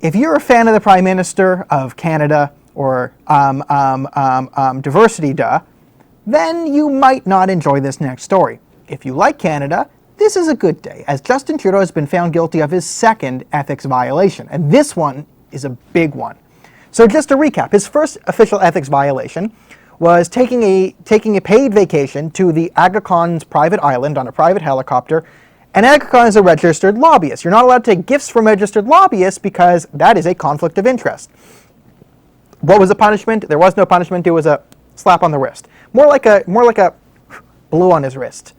if you're a fan of the Prime Minister of Canada or diversity, then you might not enjoy this next story. If you like Canada, this is a good day, as Justin Trudeau has been found guilty of his second ethics violation, and this one is a big one. So just to recap, his first official ethics violation was taking a paid vacation to the Aga Khan's private island on a private helicopter, and Aga Khan is a registered lobbyist. You're not allowed to take gifts from registered lobbyists because that is a conflict of interest. What was the punishment? There was no punishment. It was a slap on the wrist. More like a blow on his wrist.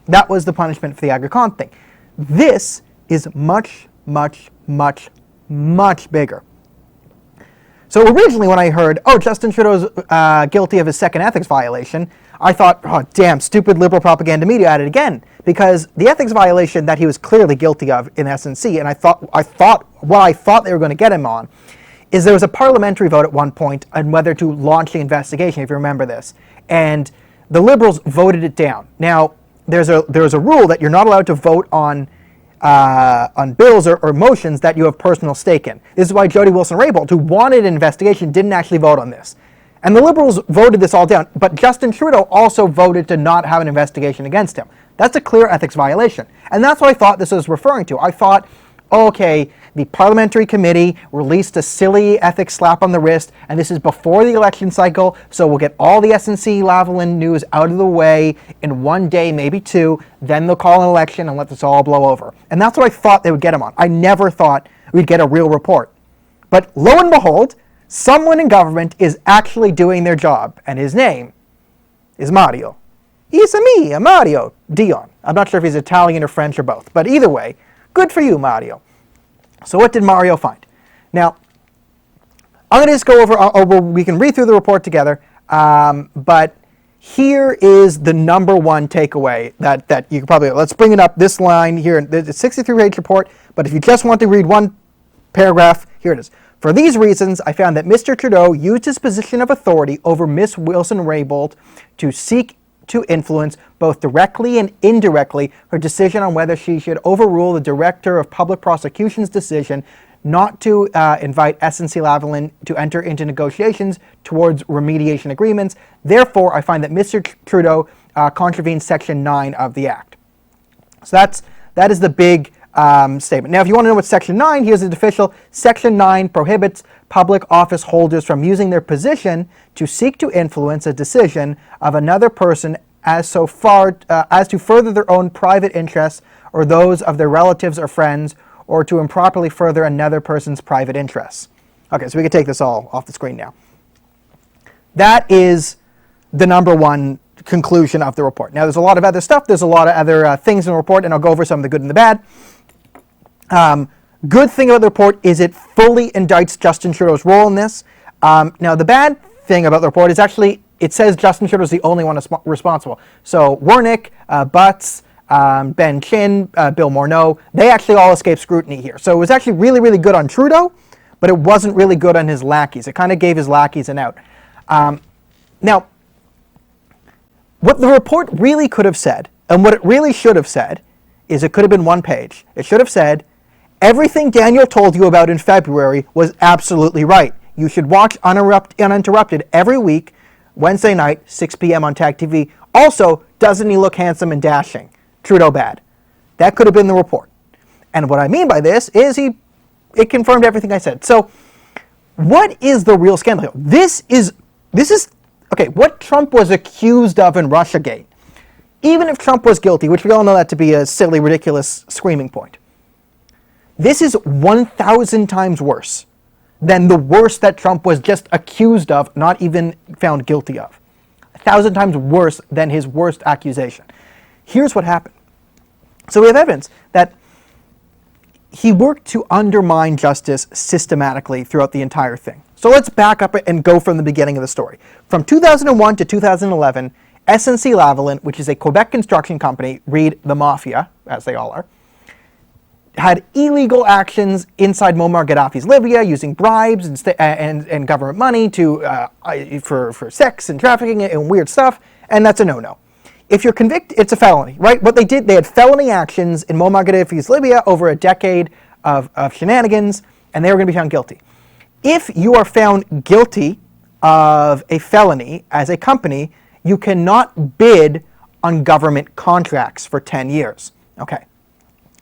That was the punishment for the Aga Khan thing. This is much, much, much, much bigger. So originally when I heard, oh, Justin Trudeau's guilty of his second ethics violation, I thought, oh, damn, stupid liberal propaganda media at it again. Because the ethics violation that he was clearly guilty of in SNC, and I thought they were going to get him on, is there was a parliamentary vote at one point on whether to launch the investigation, if you remember this. And the Liberals voted it down. Now, there's a rule that you're not allowed to vote on bills or motions that you have personal stake in. This is why Jody Wilson-Raybould, who wanted an investigation, didn't actually vote on this. And the Liberals voted this all down, but Justin Trudeau also voted to not have an investigation against him. That's a clear ethics violation. And that's what I thought this was referring to. I thought, okay, the parliamentary committee released a silly ethics slap on the wrist, and this is before the election cycle, so we'll get all the SNC-Lavalin news out of the way in one day, maybe two, then they'll call an election and let this all blow over. And that's what I thought they would get him on. I never thought we'd get a real report. But lo and behold, someone in government is actually doing their job, and his name is Mario. It's me, Mario Dion. I'm not sure if he's Italian or French or both, but either way, good for you, Mario. So what did Mario find? Now, I'm going to just go over, we can read through the report together, but here is the number one takeaway that you can probably, let's bring it up, this line here, it's a 63-page report, but if you just want to read one paragraph, here it is. For these reasons, I found that Mr. Trudeau used his position of authority over Ms. Wilson-Raybould to seek to influence, both directly and indirectly, her decision on whether she should overrule the Director of Public Prosecution's decision not to invite SNC-Lavalin to enter into negotiations towards remediation agreements. Therefore, I find that Mr. Trudeau contravenes Section 9 of the Act. So that is the big statement. Now, if you want to know what Section 9, here's the official. Section 9 prohibits public office holders from using their position to seek to influence a decision of another person as to further their own private interests or those of their relatives or friends, or to improperly further another person's private interests. Okay, so we can take this all off the screen now. That is the number one conclusion of the report. Now, there's a lot of other stuff. There's a lot of other things in the report, and I'll go over some of the good and the bad. Good thing about the report is it fully indicts Justin Trudeau's role in this. Now, the bad thing about the report is actually it says Justin Trudeau's the only one responsible. So Wernick, Butts, Ben Chin, Bill Morneau, they actually all escaped scrutiny here. So it was actually really, really good on Trudeau, but it wasn't really good on his lackeys. It kind of gave his lackeys an out. Now, what the report really could have said, and what it really should have said, is it could have been one page. It should have said, everything Daniel told you about in February was absolutely right. You should watch Uninterrupted every week, Wednesday night, 6 p.m. on TAG TV. Also, doesn't he look handsome and dashing? Trudeau bad. That could have been the report. And what I mean by this is it confirmed everything I said. So, what is the real scandal here? This is, okay, what Trump was accused of in Russiagate, even if Trump was guilty, which we all know that to be a silly, ridiculous screaming point, this is 1,000 times worse than the worst that Trump was just accused of, not even found guilty of. 1,000 times worse than his worst accusation. Here's what happened. So we have evidence that he worked to undermine justice systematically throughout the entire thing. So let's back up and go from the beginning of the story. From 2001 to 2011, SNC-Lavalin, which is a Quebec construction company, read the mafia, as they all are, had illegal actions inside Muammar Gaddafi's Libya, using bribes and government money for sex and trafficking and weird stuff, and that's a no-no. If you're convicted, it's a felony, right? What they did, they had felony actions in Muammar Gaddafi's Libya over a decade of shenanigans, and they were going to be found guilty. If you are found guilty of a felony as a company, you cannot bid on government contracts for 10 years. Okay.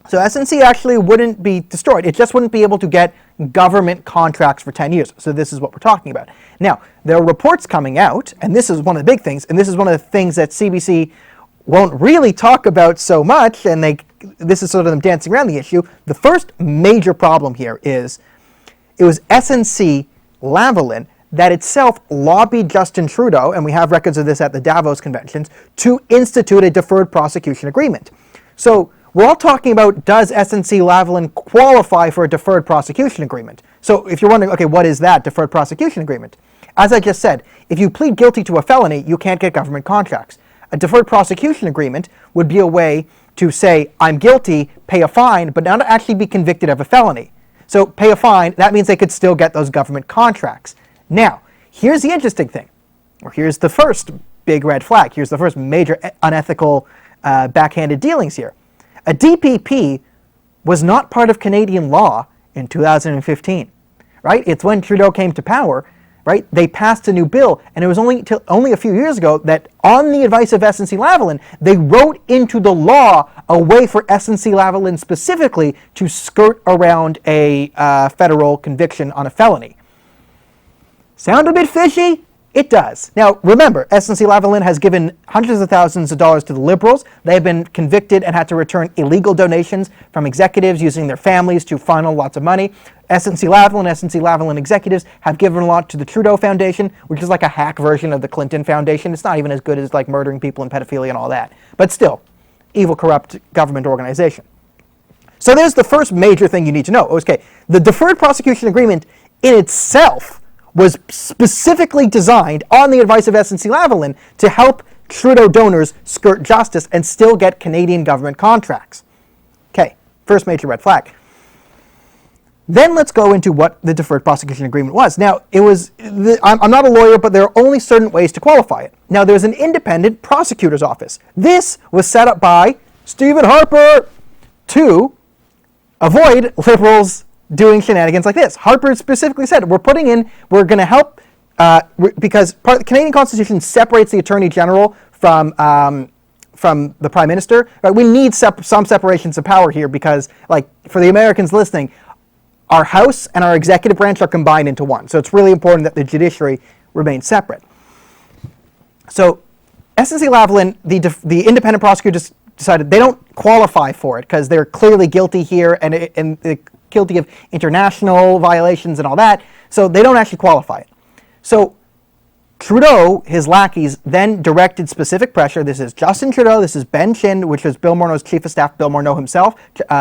So SNC actually wouldn't be destroyed. It just wouldn't be able to get government contracts for 10 years. So this is what we're talking about. Now, there are reports coming out, and this is one of the big things, and this is one of the things that CBC won't really talk about so much, and this is sort of them dancing around the issue. The first major problem here is it was SNC-Lavalin that itself lobbied Justin Trudeau, and we have records of this at the Davos conventions, to institute a deferred prosecution agreement. So we're all talking about, does SNC-Lavalin qualify for a deferred prosecution agreement? So if you're wondering, okay, what is that deferred prosecution agreement? As I just said, if you plead guilty to a felony, you can't get government contracts. A deferred prosecution agreement would be a way to say, I'm guilty, pay a fine, but not actually be convicted of a felony. So pay a fine, that means they could still get those government contracts. Now, here's the interesting thing, or here's the first big red flag. Here's the first major unethical backhanded dealings here. A DPP was not part of Canadian law in 2015, right? It's when Trudeau came to power, right? They passed a new bill, and it was only a few years ago that, on the advice of SNC-Lavalin, they wrote into the law a way for SNC-Lavalin specifically to skirt around a federal conviction on a felony. Sound a bit fishy? It does. Now, remember, SNC-Lavalin has given hundreds of thousands of dollars to the Liberals. They have been convicted and had to return illegal donations from executives using their families to funnel lots of money. SNC-Lavalin executives have given a lot to the Trudeau Foundation, which is like a hack version of the Clinton Foundation. It's not even as good as like murdering people and pedophilia and all that. But still, evil, corrupt government organization. So there's the first major thing you need to know. Okay, the deferred prosecution agreement in itself was specifically designed, on the advice of SNC-Lavalin, to help Trudeau donors skirt justice and still get Canadian government contracts. Okay, first major red flag. Then let's go into what the deferred prosecution agreement was. Now, I'm not a lawyer, but there are only certain ways to qualify it. Now, there's an independent prosecutor's office. This was set up by Stephen Harper to avoid Liberals doing shenanigans like this. Harper specifically said, we're going to help, because the Canadian Constitution separates the Attorney General from the Prime Minister. Right? We need some separations of power here because, like, for the Americans listening, our House and our executive branch are combined into one. So it's really important that the judiciary remains separate. So SNC-Lavalin, the independent prosecutors decided they don't qualify for it because they're clearly guilty here and they're guilty of international violations and all that, so they don't actually qualify it. So Trudeau, his lackeys, then directed specific pressure. This is Justin Trudeau, this is Ben Chin, which was Bill Morneau's chief of staff, Bill Morneau himself,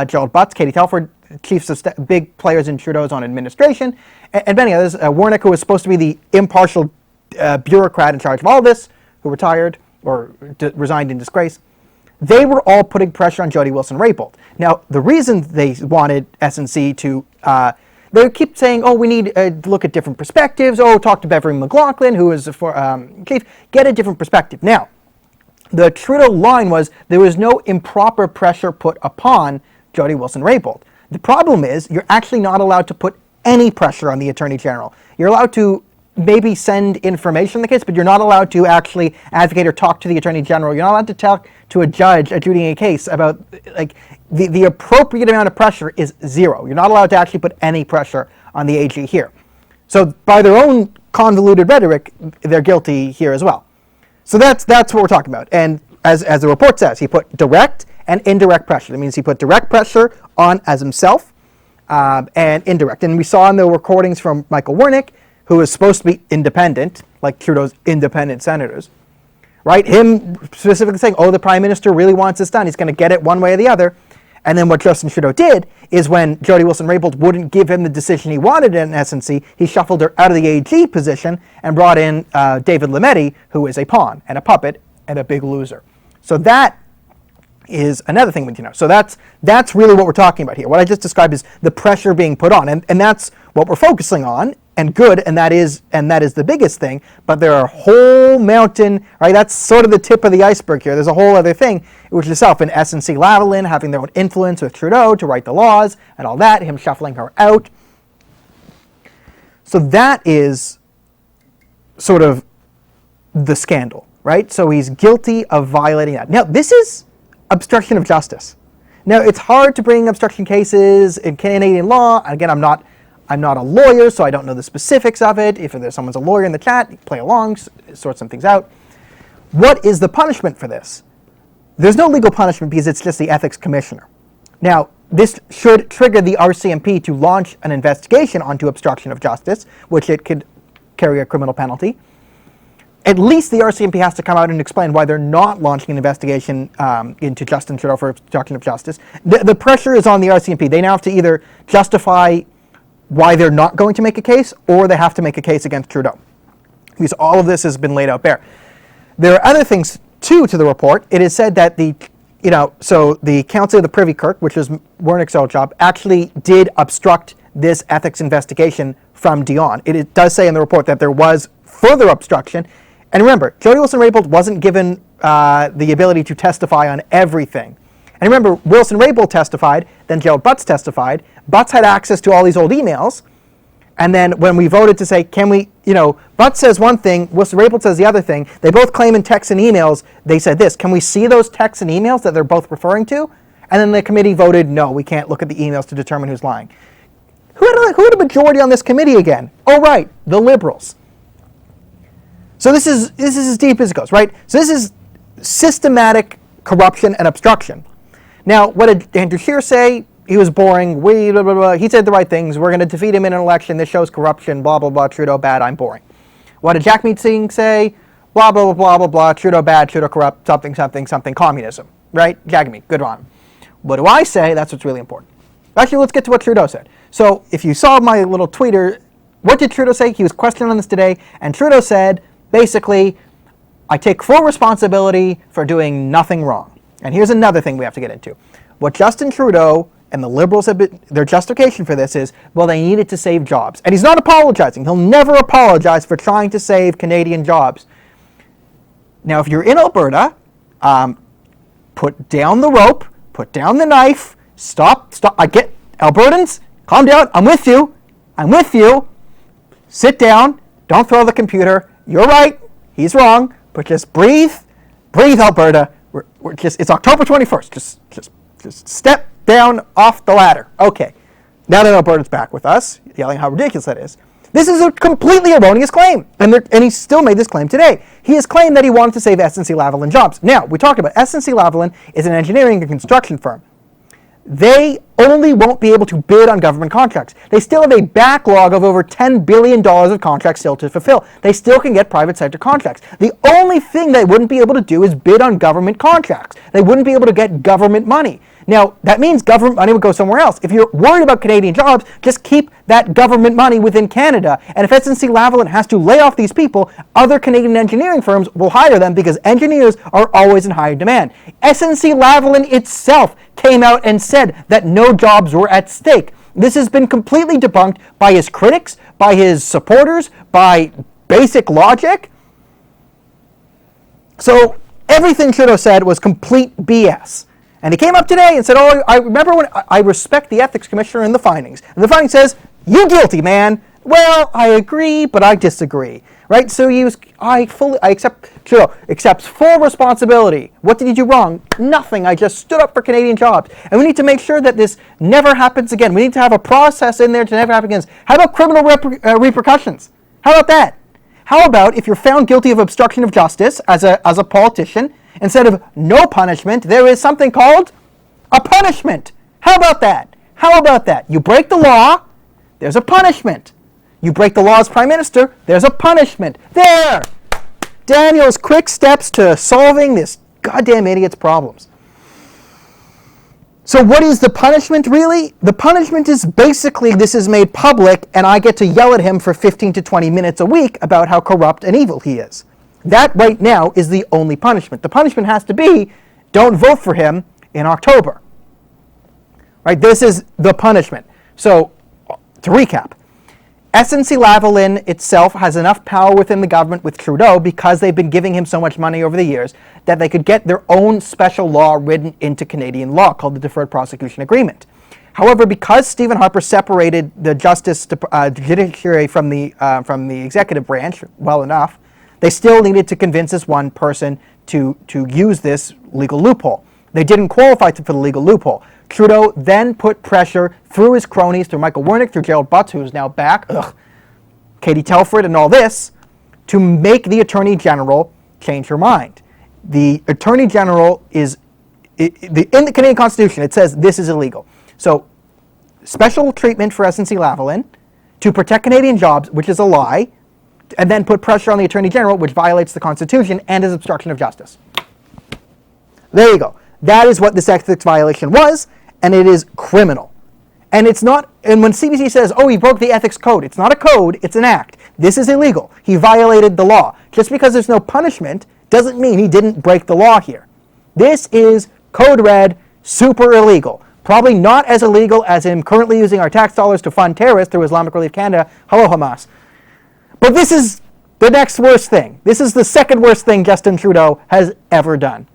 Gerald Butts, Katie Telford, chiefs of staff, big players in Trudeau's own administration, and many others. Warnick, who was supposed to be the impartial bureaucrat in charge of all this, who retired or resigned in disgrace. They were all putting pressure on Jody Wilson-Raybould. Now, the reason they wanted SNC to, they keep saying, oh, we need to look at different perspectives. Oh, talk to Beverly McLaughlin, who is chief. Get a different perspective. Now, the Trudeau line was there was no improper pressure put upon Jody Wilson-Raybould. The problem is you're actually not allowed to put any pressure on the Attorney General. You're allowed to maybe send information on the case, but you're not allowed to actually advocate or talk to the Attorney General. You're not allowed to talk to a judge adjudicating a case about, like, the appropriate amount of pressure is zero. You're not allowed to actually put any pressure on the AG here. So by their own convoluted rhetoric, they're guilty here as well. So that's what we're talking about. And as the report says, he put direct and indirect pressure. That means he put direct pressure on as himself and indirect. And we saw in the recordings from Michael Warnick, who is supposed to be independent, like Trudeau's independent senators, right? Him specifically saying, oh, the Prime Minister really wants this done. He's going to get it one way or the other. And then what Justin Trudeau did is when Jody Wilson-Raybould wouldn't give him the decision he wanted in SNC, he shuffled her out of the AG position and brought in David Lametti, who is a pawn and a puppet and a big loser. So that is another thing we need to know. So that's really what we're talking about here. What I just described is the pressure being put on, and that's what we're focusing on, and good, and that is the biggest thing. But there are a whole mountain, right? That's sort of the tip of the iceberg here. There's a whole other thing, which is itself in SNC-Lavalin having their own influence with Trudeau to write the laws and all that, him shuffling her out. So that is sort of the scandal, right? So he's guilty of violating that. Now, this is obstruction of justice. Now, it's hard to bring obstruction cases in Canadian law. Again, I'm not a lawyer, so I don't know the specifics of it. If there's someone's a lawyer in the chat, play along, sort some things out. What is the punishment for this? There's no legal punishment because it's just the ethics commissioner. Now, this should trigger the RCMP to launch an investigation onto obstruction of justice, which it could carry a criminal penalty. At least the RCMP has to come out and explain why they're not launching an investigation into Justin Trudeau for obstruction of justice. The pressure is on the RCMP. They now have to either justify why they're not going to make a case, or they have to make a case against Trudeau. Because all of this has been laid out bare. There are other things too to the report. It is said that the Council of the Privy Kirk, which is Wernick's old job, actually did obstruct this ethics investigation from Dion. It does say in the report that there was further obstruction. And remember, Jody Wilson-Raybould wasn't given the ability to testify on everything. And remember, Wilson-Raybould testified, then Gerald Butts testified. Butts had access to all these old emails. And then when we voted to say, can we, Butts says one thing, Wilson-Raybould says the other thing. They both claim in texts and emails, they said this, can we see those texts and emails that they're both referring to? And then the committee voted, no, we can't look at the emails to determine who's lying. Who had a majority on this committee again? Oh, right, the Liberals. So this is as deep as it goes, right? So this is systematic corruption and obstruction. Now, what did Andrew Scheer say? He was boring. Blah, blah, blah. He said the right things. We're going to defeat him in an election. This shows corruption. Blah, blah, blah. Trudeau bad. I'm boring. What did Jagmeet Singh say? Blah, blah, blah, blah, blah, blah. Trudeau bad. Trudeau corrupt. Something, something, something. Communism. Right? Jagmeet. Good on him. What do I say? That's what's really important. Actually, let's get to what Trudeau said. So if you saw my little tweeter, what did Trudeau say? He was questioned on this today. And Trudeau said, basically, I take full responsibility for doing nothing wrong. And here's another thing we have to get into. What Justin Trudeau and the Liberals have been, their justification for this is, well, they needed to save jobs. And he's not apologizing. He'll never apologize for trying to save Canadian jobs. Now, if you're in Alberta, put down the rope, put down the knife, stop. I get, Albertans, calm down. I'm with you. Sit down. Don't throw the computer. You're right. He's wrong. But just breathe. Breathe, Alberta. We're just, it's October 21st. Just step down off the ladder. Okay. Now that Alberta's back with us, yelling how ridiculous that is. This is a completely erroneous claim. And he still made this claim today. He has claimed that he wanted to save SNC-Lavalin jobs. Now, we talked about SNC-Lavalin is an engineering and construction firm. They only won't be able to bid on government contracts. They still have a backlog of over $10 billion of contracts still to fulfill. They still can get private sector contracts. The only thing they wouldn't be able to do is bid on government contracts. They wouldn't be able to get government money. Now, that means government money would go somewhere else. If you're worried about Canadian jobs, just keep that government money within Canada. And if SNC-Lavalin has to lay off these people, other Canadian engineering firms will hire them because engineers are always in high demand. SNC-Lavalin itself came out and said that no jobs were at stake. This has been completely debunked by his critics, by his supporters, by basic logic. So everything Trudeau said was complete BS. And he came up today and said, oh, I remember when I respect the ethics commissioner and the findings. And the finding says, you guilty, man. Well, I agree, but I disagree. Right? So I accept, Trudeau accepts full responsibility. What did he do wrong? Nothing. I just stood up for Canadian jobs. And we need to make sure that this never happens again. We need to have a process in there to never happen again. How about criminal repercussions? How about that? How about if you're found guilty of obstruction of justice as a politician, instead of no punishment, there is something called a punishment. How about that? How about that? You break the law, there's a punishment. You break the law as Prime Minister, there's a punishment. There! Daniel's quick steps to solving this goddamn idiot's problems. So what is the punishment really? The punishment is basically this is made public and I get to yell at him for 15 to 20 minutes a week about how corrupt and evil he is. That right now is the only punishment. The punishment has to be, don't vote for him in October. Right? This is the punishment. So, to recap, SNC-Lavalin itself has enough power within the government with Trudeau because they've been giving him so much money over the years that they could get their own special law written into Canadian law called the Deferred Prosecution Agreement. However, because Stephen Harper separated the judiciary from the executive branch well enough, they still needed to convince this one person to use this legal loophole. They didn't qualify for the legal loophole. Trudeau then put pressure through his cronies, through Michael Wernick, through Gerald Butts, who's now back, Katie Telford and all this, to make the Attorney General change her mind. The Attorney General is, in the Canadian Constitution, it says this is illegal. So, special treatment for SNC-Lavalin to protect Canadian jobs, which is a lie, and then put pressure on the Attorney General, which violates the Constitution and is obstruction of justice. There you go. That is what this ethics violation was, and it is criminal. And it's not, and when CBC says, oh, he broke the ethics code, it's not a code, it's an act. This is illegal. He violated the law. Just because there's no punishment doesn't mean he didn't break the law here. This is code red, super illegal. Probably not as illegal as him currently using our tax dollars to fund terrorists through Islamic Relief Canada. Hello, Hamas. But this is the next worst thing. This is the second worst thing Justin Trudeau has ever done.